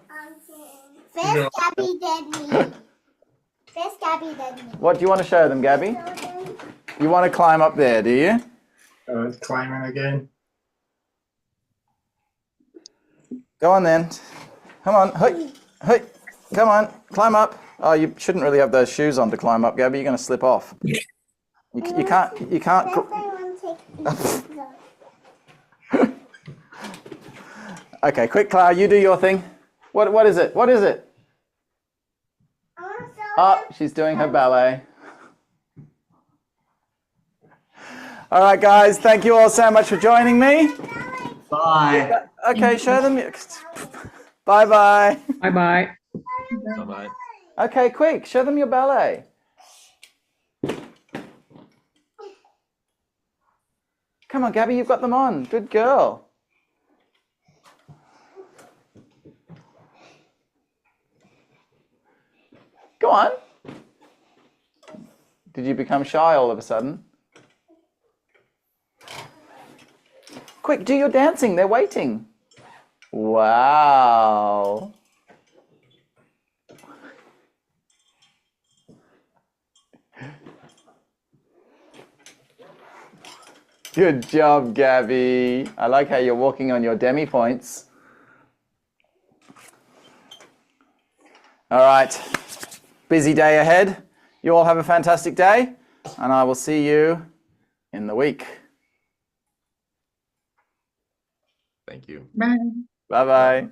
First, No. Gabby did me. First, Gabby did me. What do you want to show them, Gabby? You want to climb up there, do you? Oh, it's climbing again. Go on then. Come on. Hey, hey. Come on. Climb up. Oh, you shouldn't really have those shoes on to climb up, Gabby. You're going to slip off. You can't. You can't. First, I want to take these. Okay, quick, Clara. You do your thing. What is it? What is it? I want to show Oh, she's doing her ballet. All right, guys. Thank you all so much for joining me. Bye. Okay, show them. Bye-bye. Bye-bye. Bye-bye. Okay, quick. Show them your ballet. Come on, Gabby. You've got them on. Good girl. Go on. Did you become shy all of a sudden? Quick, do your dancing. They're waiting. Wow. Good job, Gabby. I like how you're walking on your demi points. All right. Busy day ahead. You all have a fantastic day, and I will see you in the week. Thank you. Bye. Bye-bye.